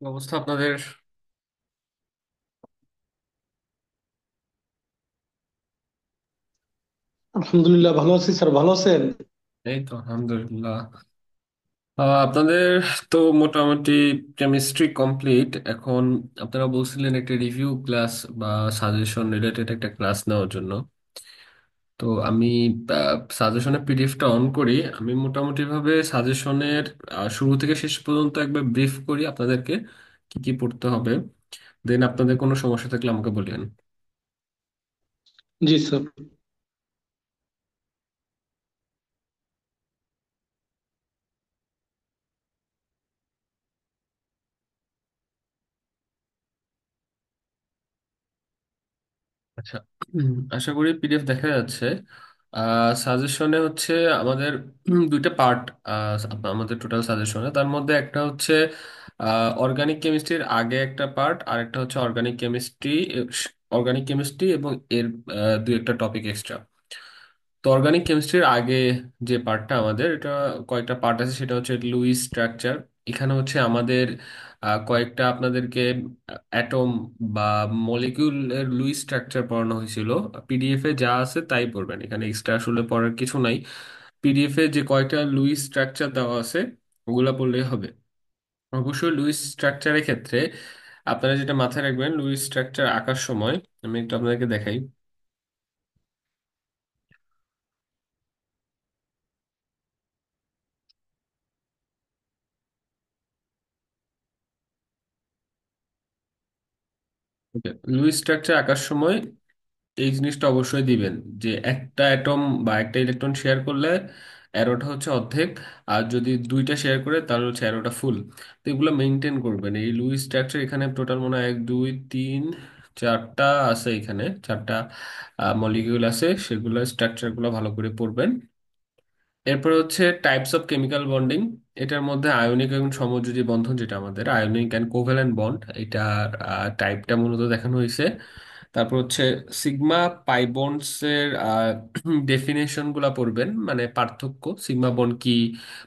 কি অবস্থা আপনাদের? আলহামদুলিল্লাহ, ভালো আছি স্যার। ভালো আছেন? এই তো আলহামদুলিল্লাহ। আপনাদের তো মোটামুটি কেমিস্ট্রি কমপ্লিট এখন। আপনারা বলছিলেন একটা রিভিউ ক্লাস বা সাজেশন রিলেটেড একটা ক্লাস নেওয়ার জন্য। তো আমি সাজেশনের পিডিএফটা অন করি। আমি মোটামুটি ভাবে সাজেশনের শুরু থেকে শেষ পর্যন্ত একবার ব্রিফ করি আপনাদেরকে কি কি পড়তে হবে। দেন আপনাদের কোনো সমস্যা থাকলে আমাকে বলেন। জি স্যার। আচ্ছা, আশা করি পিডিএফ দেখা যাচ্ছে। সাজেশনে হচ্ছে আমাদের দুইটা পার্ট। আমাদের টোটাল সাজেশনে তার মধ্যে একটা হচ্ছে অর্গানিক কেমিস্ট্রির আগে একটা পার্ট, আর একটা হচ্ছে অর্গানিক কেমিস্ট্রি এবং এর দুই একটা টপিক এক্সট্রা। তো অর্গানিক কেমিস্ট্রির আগে যে পার্টটা আমাদের, এটা কয়েকটা পার্ট আছে, সেটা হচ্ছে লুইস স্ট্রাকচার। এখানে হচ্ছে আমাদের কয়েকটা আপনাদেরকে অ্যাটম বা মলিকিউলের লুইস স্ট্রাকচার পড়ানো হয়েছিল। পিডিএফ এ যা আছে তাই পড়বেন, এখানে এক্সট্রা আসলে পড়ার কিছু নাই। পিডিএফ এ যে কয়েকটা লুইস স্ট্রাকচার দেওয়া আছে ওগুলা পড়লেই হবে। অবশ্যই লুইস স্ট্রাকচারের ক্ষেত্রে আপনারা যেটা মাথায় রাখবেন, লুইস স্ট্রাকচার আঁকার সময় আমি একটু আপনাদেরকে দেখাই। লুইস স্ট্রাকচার আঁকার সময় এই জিনিসটা অবশ্যই দিবেন যে একটা অ্যাটম বা একটা ইলেকট্রন শেয়ার করলে অ্যারোটা হচ্ছে অর্ধেক, আর যদি দুইটা শেয়ার করে তাহলে হচ্ছে অ্যারোটা ফুল। তো এগুলো মেনটেন করবেন। এই লুইস স্ট্রাকচার এখানে টোটাল মনে হয় এক দুই তিন চারটা আছে, এখানে চারটা মলিকিউল আছে, সেগুলো স্ট্রাকচারগুলো ভালো করে পড়বেন। এরপর হচ্ছে টাইপস অফ কেমিক্যাল বন্ডিং। এটার মধ্যে আয়নিক এবং সমযোজী বন্ধন, যেটা আমাদের আয়নিক অ্যান্ড কোভ্যালেন্ট বন্ড, এটার টাইপটা মূলত দেখানো হয়েছে। তারপর হচ্ছে সিগমা পাই বন্ডস এর ডেফিনেশন গুলা পড়বেন, মানে পার্থক্য, সিগমা বন্ড কি,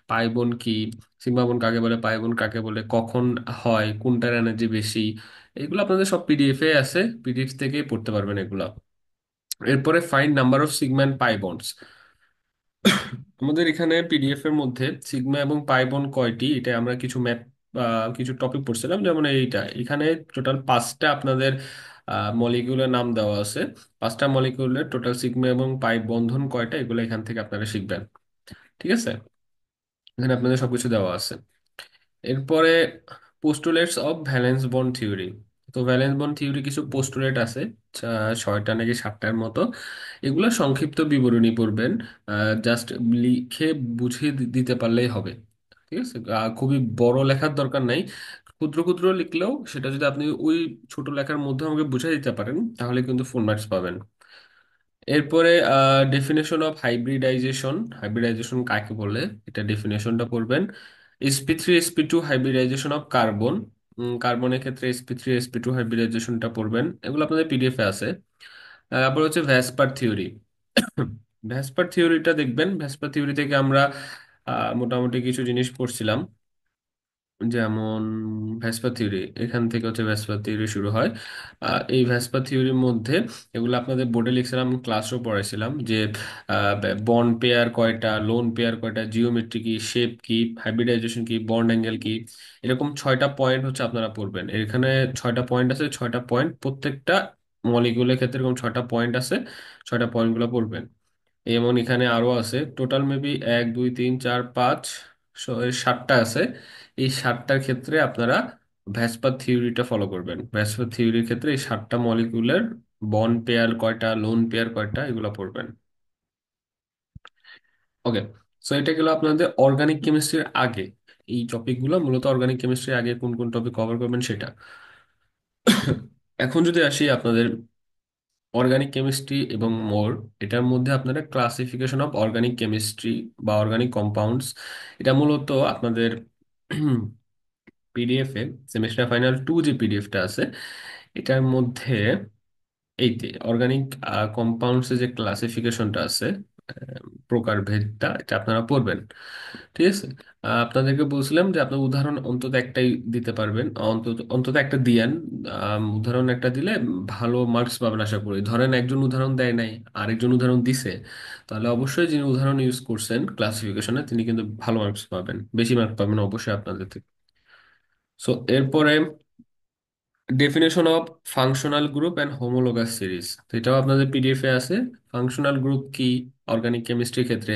পাই বন্ড কি, সিগমা বন্ড কাকে বলে, পাই বন্ড কাকে বলে, কখন হয়, কোনটার এনার্জি বেশি। এগুলো আপনাদের সব পিডিএফ এ আছে, পিডিএফ থেকেই পড়তে পারবেন এগুলা। এরপরে find number of sigma and pi bonds. আমাদের এখানে পিডিএফ এর মধ্যে সিগমা এবং পাই বন্ড কয়টি, এটা আমরা কিছু ম্যাথ কিছু টপিক পড়ছিলাম, যেমন এইটা এখানে টোটাল পাঁচটা আপনাদের মলিকিউলের নাম দেওয়া আছে। পাঁচটা মলিকিউলের টোটাল সিগমা এবং পাই বন্ধন কয়টা, এগুলো এখান থেকে আপনারা শিখবেন। ঠিক আছে, এখানে আপনাদের সবকিছু দেওয়া আছে। এরপরে পোস্টুলেটস অফ ভ্যালেন্স বন্ড থিওরি। তো ভ্যালেন্স বন্ড থিওরি কিছু পোস্টুলেট আছে, ছয়টা নাকি সাতটার মতো। এগুলো সংক্ষিপ্ত বিবরণী পড়বেন, জাস্ট লিখে বুঝিয়ে দিতে পারলেই হবে। ঠিক আছে, খুবই বড় লেখার দরকার নাই। ক্ষুদ্র ক্ষুদ্র লিখলেও সেটা যদি আপনি ওই ছোট লেখার মধ্যে আমাকে বুঝিয়ে দিতে পারেন তাহলে কিন্তু ফুল মার্কস পাবেন। এরপরে ডেফিনেশন অফ হাইব্রিডাইজেশন। হাইব্রিডাইজেশন কাকে বলে এটা ডেফিনেশনটা পড়বেন। sp3 sp2 hybridization of carbon. কার্বনের ক্ষেত্রে sp3 sp2 হাইব্রিডাইজেশনটা পড়বেন, এগুলো আপনাদের পিডিএফ এ আছে। তারপর হচ্ছে ভ্যাসপার থিওরি। ভ্যাসপার থিওরিটা দেখবেন, ভ্যাসপার থিওরি থেকে আমরা মোটামুটি কিছু জিনিস পড়ছিলাম। যেমন ভ্যাসপার থিওরি, এখান থেকে হচ্ছে ভ্যাসপার থিওরি শুরু হয়। এই ভ্যাসপার থিওরির মধ্যে এগুলো আপনাদের বোর্ডে লিখছিলাম, ক্লাসও পড়াইছিলাম যে বন্ড পেয়ার কয়টা, লোন পেয়ার কয়টা, জিওমেট্রি কি, শেপ কি, হাইব্রিডাইজেশন কি, বন্ড অ্যাঙ্গেল কি। এরকম ছয়টা পয়েন্ট হচ্ছে আপনারা পড়বেন। এখানে ছয়টা পয়েন্ট আছে, ছয়টা পয়েন্ট প্রত্যেকটা মলিকিউলের ক্ষেত্রে এরকম ছয়টা পয়েন্ট আছে, ছয়টা পয়েন্টগুলো পড়বেন। এমন এখানে আরো আছে, টোটাল মেবি এক দুই তিন চার পাঁচ সাতটা আছে। এই সাতটার ক্ষেত্রে আপনারা ভ্যাসপার থিওরিটা ফলো করবেন। ভ্যাসপার থিওরির ক্ষেত্রে এই সাতটা মলিকিউলের বন্ড পেয়ার কয়টা, লোন পেয়ার কয়টা, এগুলো পড়বেন। ওকে, সো এটা গেল আপনাদের অর্গানিক কেমিস্ট্রির আগে। এই টপিকগুলো মূলত অর্গানিক কেমিস্ট্রির আগে কোন কোন টপিক কভার করবেন সেটা। এখন যদি আসি আপনাদের অর্গানিক কেমিস্ট্রি এবং মোর, এটার মধ্যে আপনারা ক্লাসিফিকেশন অফ অর্গানিক কেমিস্ট্রি বা অর্গানিক কম্পাউন্ডস, এটা মূলত আপনাদের পিডিএফ এ সেমিস্টার ফাইনাল 2 যে পিডিএফটা আছে এটার মধ্যে এই অর্গানিক কম্পাউন্ডস এর যে ক্লাসিফিকেশনটা আছে, প্রকারভেদটা এটা আপনারা পড়বেন। ঠিক আছে। আপনাদেরকে বলছিলাম যে আপনার উদাহরণ অন্তত একটাই দিতে পারবেন, অন্তত অন্তত একটা দিয়েন। উদাহরণ একটা দিলে ভালো মার্কস পাবেন আশা করি। ধরেন একজন উদাহরণ দেয় নাই, আরেকজন উদাহরণ দিছে, তাহলে অবশ্যই যিনি উদাহরণ ইউজ করছেন ক্লাসিফিকেশনে তিনি কিন্তু ভালো মার্কস পাবেন, বেশি মার্ক পাবেন অবশ্যই আপনাদের থেকে। সো এরপরে definition of functional group and homologous series, এটাও আপনাদের পিডিএফ এ আছে। ফাংশনাল গ্রুপ কি অর্গানিক কেমিস্ট্রির ক্ষেত্রে,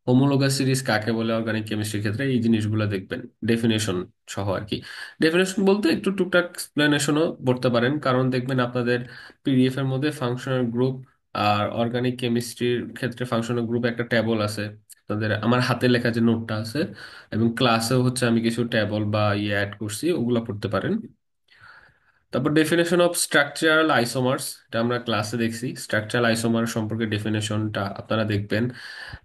হোমোলোগাস সিরিজ কাকে বলে অর্গানিক কেমিস্ট্রির ক্ষেত্রে, এই জিনিসগুলো দেখবেন ডেফিনেশন সহ আর কি। ডেফিনেশন বলতে একটু টুকটাক এক্সপ্লেনেশনও পড়তে পারেন, কারণ দেখবেন আপনাদের পিডিএফ এর মধ্যে ফাংশনাল গ্রুপ আর অর্গানিক কেমিস্ট্রির ক্ষেত্রে ফাংশনাল গ্রুপ একটা ট্যাবল আছে। আপনাদের আমার হাতে লেখা যে নোটটা আছে এবং ক্লাসেও হচ্ছে আমি কিছু ট্যাবল বা ইয়ে অ্যাড করছি, ওগুলো পড়তে পারেন। তারপর ডেফিনেশন অফ স্ট্রাকচারাল আইসোমার্স, এটা আমরা ক্লাসে দেখছি। স্ট্রাকচারাল আইসোমার সম্পর্কে ডেফিনেশনটা আপনারা দেখবেন।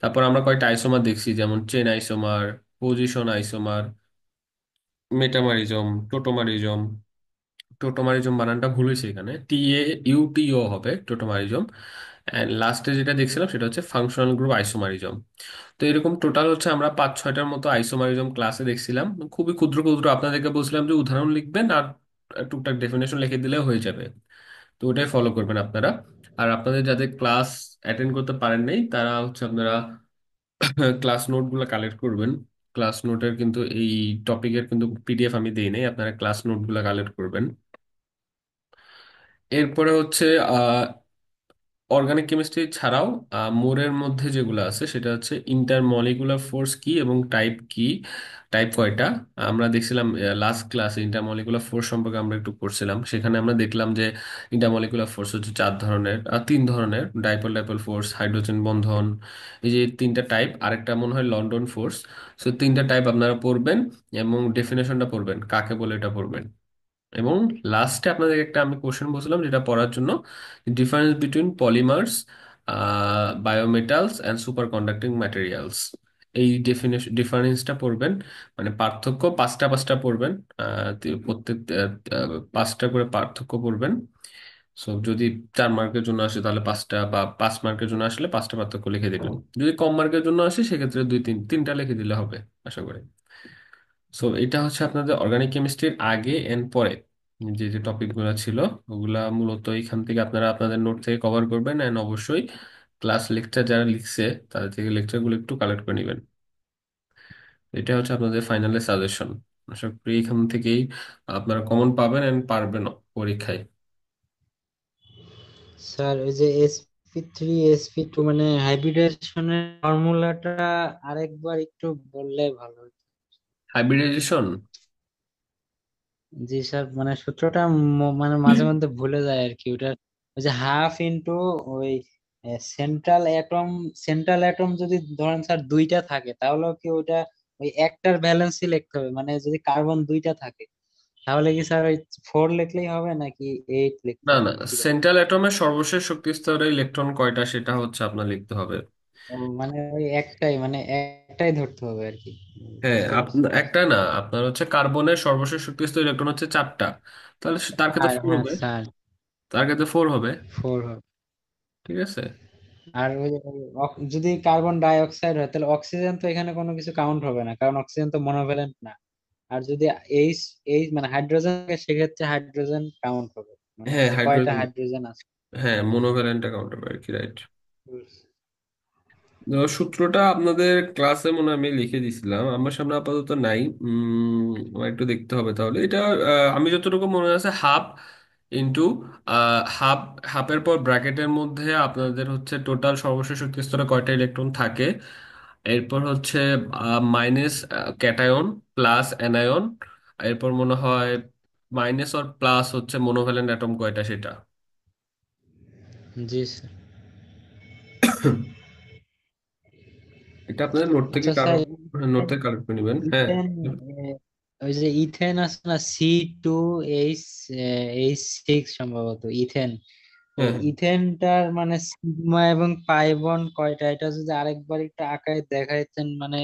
তারপর আমরা কয়টা আইসোমার দেখছি, যেমন chain isomer, position isomer, metamerism, tautomerism. Tautomerism বানানটা ভুল হয়েছে, এখানে TAUTO হবে টোটোমারিজম। অ্যান্ড লাস্টে যেটা দেখছিলাম সেটা হচ্ছে ফাংশনাল গ্রুপ আইসোমারিজম। তো এরকম টোটাল হচ্ছে আমরা 5-6টার মতো আইসোমারিজম ক্লাসে দেখছিলাম। খুবই ক্ষুদ্র ক্ষুদ্র, আপনাদেরকে বলছিলাম যে উদাহরণ লিখবেন আর টুকটাক ডেফিনেশন লিখে দিলে হয়ে যাবে। তো ওটাই ফলো করবেন আপনারা। আর আপনাদের যাদের ক্লাস অ্যাটেন্ড করতে পারেন নাই তারা হচ্ছে আপনারা ক্লাস নোটগুলো কালেক্ট করবেন। ক্লাস নোটের কিন্তু এই টপিকের কিন্তু পিডিএফ আমি দিই নাই, আপনারা ক্লাস নোটগুলো কালেক্ট করবেন। এরপরে হচ্ছে অর্গানিক কেমিস্ট্রি ছাড়াও মোরের মধ্যে যেগুলো আছে সেটা হচ্ছে ইন্টারমলিকুলার ফোর্স কি এবং টাইপ কি, টাইপ কয়টা। আমরা দেখছিলাম লাস্ট ক্লাসে ইন্টারমলিকুলার ফোর্স সম্পর্কে আমরা একটু পড়ছিলাম, সেখানে আমরা দেখলাম যে ইন্টারমলিকুলার ফোর্স হচ্ছে 4 ধরনের, 3 ধরনের: ডাইপোল ডাইপোল ফোর্স, হাইড্রোজেন বন্ধন, এই যে 3টা টাইপ, আরেকটা মনে হয় লন্ডন ফোর্স। সো 3টা টাইপ আপনারা পড়বেন এবং ডেফিনেশনটা পড়বেন, কাকে বলে এটা পড়বেন। এবং লাস্টে আপনাদের একটা আমি কোশ্চেন বলছিলাম যেটা পড়ার জন্য, difference between polymers, biometals and superconducting materials. এই ডিফারেন্সটা পড়বেন, মানে পার্থক্য পাঁচটা পাঁচটা পড়বেন। প্রত্যেক 5টা করে পার্থক্য পড়বেন। সো যদি 4 মার্কের জন্য আসে তাহলে 5টা, বা 5 মার্কের জন্য আসলে 5টা পার্থক্য লিখে দিবেন। যদি কম মার্কের জন্য আসে সেক্ষেত্রে 2-3টা লিখে দিলে হবে আশা করি। সো এটা হচ্ছে আপনাদের অর্গানিক কেমিস্ট্রির আগে এন্ড পরে যে যে টপিকগুলো ছিল, ওগুলা মূলত এখান থেকে আপনারা আপনাদের নোট থেকে কভার করবেন। এন্ড অবশ্যই ক্লাস লেকচার যারা লিখছে তাদের থেকে লেকচারগুলো একটু কালেক্ট করে নেবেন। এটা হচ্ছে আপনাদের ফাইনালের সাজেশন। আশা করি এখান থেকেই আপনারা কমন পাবেন এন্ড পারবেনও পরীক্ষায়। স্যার ওই যে sp3 sp2 মানে হাইব্রিডেশনের ফর্মুলাটা আরেকবার একটু বললে ভালো হতো। হাইব্রিডাইজেশন? জি স্যার, মানে সূত্রটা মানে মাঝে মধ্যে ভুলে যায় আর কি। ওটা ওই যে হাফ ইনটু ওই সেন্ট্রাল অ্যাটম, সেন্ট্রাল অ্যাটম যদি ধরেন স্যার দুইটা থাকে তাহলে কি ওইটা ওই একটার ব্যালেন্সই লিখতে হবে? মানে যদি কার্বন দুইটা থাকে তাহলে কি স্যার ওই 4 লিখলেই হবে নাকি 8 লিখতে না না, হবে কিরকম? সেন্ট্রাল অ্যাটমের সর্বশেষ শক্তি স্তরে ইলেকট্রন কয়টা সেটা হচ্ছে আপনার লিখতে হবে। ও, মানে ওই একটাই, মানে একটাই ধরতে হবে আর কি। হ্যাঁ, বুঝতে পারছি। আপনার একটা না, আপনার হচ্ছে কার্বনের সর্বশেষ শক্তিস্থ ইলেকট্রন হচ্ছে 4টা, তাহলে তার ক্ষেত্রে আর 4 হ্যাঁ হবে। স্যার, তার ক্ষেত্রে 4 হবে। 4 হবে। ঠিক আছে। আর ওই যে যদি কার্বন ডাই অক্সাইড হয় তাহলে অক্সিজেন তো এখানে কোনো কিছু কাউন্ট হবে না, কারণ অক্সিজেন তো মনোভ্যালেন্ট না। আর যদি এইচ, এইচ মানে হাইড্রোজেন থাকে, সেক্ষেত্রে হাইড্রোজেন কাউন্ট হবে, মানে হ্যাঁ যে কয়টা হাইড্রোজেন, হাইড্রোজেন আছে। হ্যাঁ মনোভ্যালেন্ট অ্যাকাউন্ট হবে আর কি, রাইট। সূত্রটা আপনাদের ক্লাসে মনে হয় আমি লিখে দিছিলাম, আমার সামনে আপাতত নাই। আমার একটু দেখতে হবে তাহলে এটা। আমি যতটুকু মনে আছে হাফ ইন্টু হাফ, হাফের পর ব্র্যাকেটের মধ্যে আপনাদের হচ্ছে টোটাল সর্বশেষ শক্তি স্তরে কয়টা ইলেকট্রন থাকে, এরপর হচ্ছে মাইনাস ক্যাটায়ন প্লাস অ্যানায়ন, এরপর মনে হয় মাইনাস আর প্লাস হচ্ছে মনোভ্যালেন্ট অ্যাটম কয়টা সেটা। জি স্যার। এটা আপনাদের নোট থেকে আচ্ছা কারো, স্যার, নোট থেকে কালেক্ট করে নেবেন, হ্যাঁ। ইথেন, ওই যে ইথেন আছে না, C2H, H6 সম্ভবত ইথেন। ওই হ্যাঁ ইথেনটার মানে সিগমা এবং পাই বন্ড কয়টা, এটা যদি আরেকবার একটু আঁকায় দেখাইতেন, মানে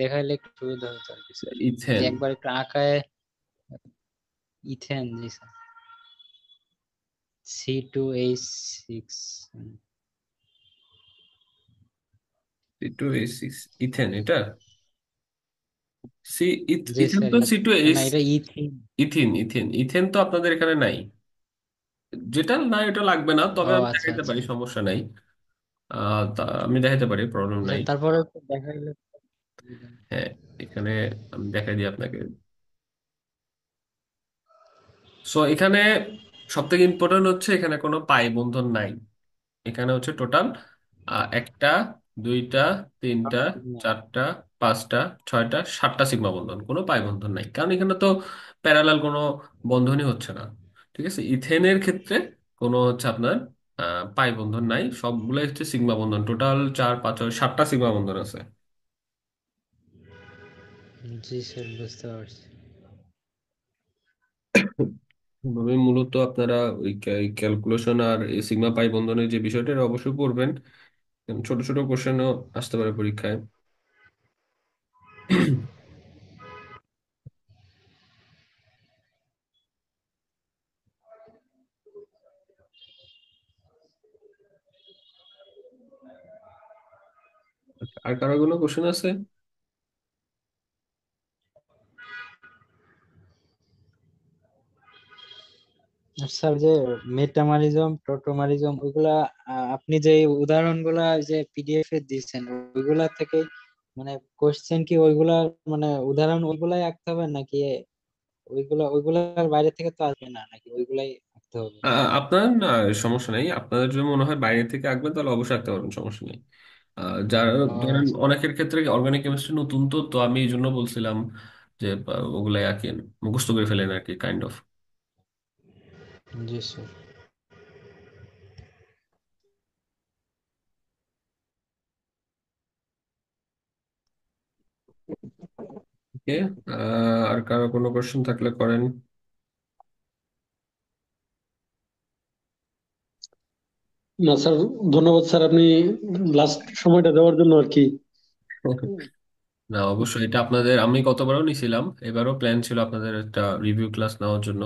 দেখাইলে একটু সুবিধা হতো আর কি স্যার। যদি ইথেন। একবার একটু আঁকায়। ইথেন, জি sir. C2H6। C two H six, ethane এটা। সি, জি ইথেন স্যার, তো সি টু এইচ। না এটা ইথিন। ইথিন, ইথিন, ইথেন তো আপনাদের এখানে নাই। যেটা না এটা লাগবে না, তবে ও আমি আচ্ছা দেখাইতে আচ্ছা। পারি, সমস্যা নাই। আমি দেখাইতে পারি, প্রবলেম আচ্ছা নাই। তারপরে একটু দেখা গেলে। হ্যাঁ, এখানে আমি দেখাই দিই আপনাকে। সো এখানে সব থেকে ইম্পর্টেন্ট হচ্ছে এখানে কোনো পাই বন্ধন নাই। এখানে হচ্ছে টোটাল একটা, দুইটা, তিনটা, চারটা, পাঁচটা, ছয়টা, সাতটা সিগমা বন্ধন, কোনো পাই বন্ধন নাই, কারণ এখানে তো প্যারালাল কোনো বন্ধনই হচ্ছে না। ঠিক আছে, ইথেনের ক্ষেত্রে কোনো হচ্ছে আপনার পাই বন্ধন নাই, সবগুলাই হচ্ছে সিগমা বন্ধন। টোটাল চার পাঁচ ছয় সাতটা সিগমা বন্ধন আছে। জি স্যার, বুঝতে পারছি। ভাবে মূলত আপনারা ওই ক্যালকুলেশন আর এই সিগমা পাই বন্ধনের যে বিষয়টা, এটা অবশ্যই পড়বেন। ছোট ছোট কোশ্চেনও আসতে পারে পরীক্ষায়। আর কারো কোনো কোশ্চেন আছে? আর স্যার যে মেটামারিজম টোটোমারিজম ওইগুলা, আপনি যে উদাহরণগুলা যে পিডিএফ এ দিচ্ছেন ওইগুলা থেকে মানে কোশ্চেন কি ওইগুলা, মানে উদাহরণ ওইগুলাই আঁকতে হবে নাকি ওইগুলার বাইরে থেকে তো আসবে না, নাকি ওইগুলাই আঁকতে হবে? আপনার না, সমস্যা নেই। আপনাদের যদি মনে হয় বাইরে থেকে আঁকবেন তাহলে অবশ্যই আঁকতে পারবেন, সমস্যা নেই। যারা ও ধরেন আচ্ছা। অনেকের ক্ষেত্রে অর্গানিক কেমিস্ট্রি নতুন, তো তো আমি এই জন্য বলছিলাম যে ওগুলাই আঁকেন, মুখস্থ করে ফেলেন আর কি, কাইন্ড অফ। জি স্যার। ওকে। আর কারো কোনো কোশ্চেন থাকলে করেন। না স্যার, ধন্যবাদ স্যার, আপনি লাস্ট সময়টা দেওয়ার জন্য আর কি। না, অবশ্যই এটা আপনাদের আমি গতবারও নিছিলাম, এবারও প্ল্যান ছিল আপনাদের একটা রিভিউ ক্লাস নেওয়ার জন্য।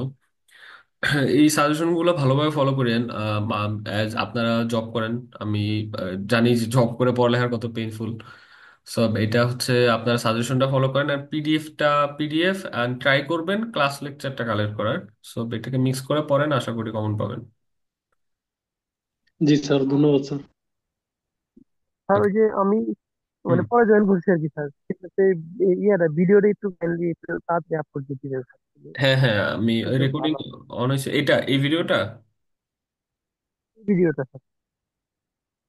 এই সাজেশন গুলো ভালোভাবে ফলো করেন। অ্যাজ আপনারা জব করেন, আমি জানি যে জব করে পড়ালেখার কত পেইনফুল। সব এটা হচ্ছে আপনারা সাজেশনটা ফলো করেন, আর পিডিএফ অ্যান্ড ট্রাই করবেন ক্লাস লেকচারটা কালেক্ট করার। সব এটাকে মিক্স করে পড়েন, আশা করি কমন পাবেন। জি স্যার, ধন্যবাদ স্যার। Sir Okay. ওই যে আমি হুম। মানে পরে জয়েন করছি আর কি স্যার, সেক্ষেত্রে ইয়াটা ভিডিওটা একটু কাইন্ডলি একটু তাড়াতাড়ি আপলোড দিয়ে দিবেন স্যার। হ্যাঁ হ্যাঁ, আমি একটু রেকর্ডিং ভালো অন হয়েছে, এই ভিডিওটা। ভিডিওটা স্যার।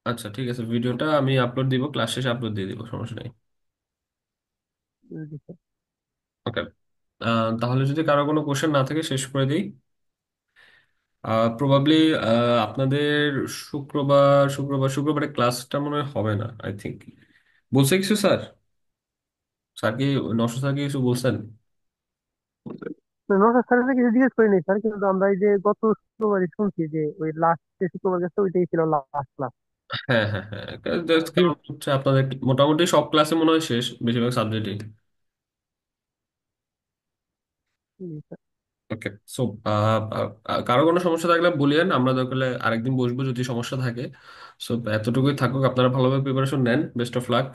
আচ্ছা ঠিক আছে, ভিডিওটা আমি আপলোড দিব, ক্লাস শেষে আপলোড দিয়ে দিব, সমস্যা নেই। জি স্যার। ওকে। তাহলে যদি কারো কোনো কোশ্চেন না থাকে শেষ করে দিই। প্রবাবলি আপনাদের শুক্রবারে ক্লাসটা মনে হয় হবে না, আই থিঙ্ক। বলছে কিছু স্যার? স্যার কি, নশো স্যার কি কিছু বলছেন? নশো স্যারের কিছু জিজ্ঞেস করিনি স্যার, কিন্তু আমরা এই যে গত শুক্রবারই শুনছি যে ওই লাস্ট যে শুক্রবার গেছে ওইটাই ছিল লাস্ট ক্লাস। হ্যাঁ হ্যাঁ হ্যাঁ, কারণ হচ্ছে আপনাদের মোটামুটি সব ক্লাসে মনে হয় শেষ, বেশিরভাগ সাবজেক্টই। ওকে। সো কারো কোনো সমস্যা থাকলে বলিয়েন, আমরা দরকার হলে আরেকদিন বসবো যদি সমস্যা থাকে। সো এতটুকুই থাকুক, আপনারা ভালোভাবে প্রিপারেশন নেন, বেস্ট অফ লাক।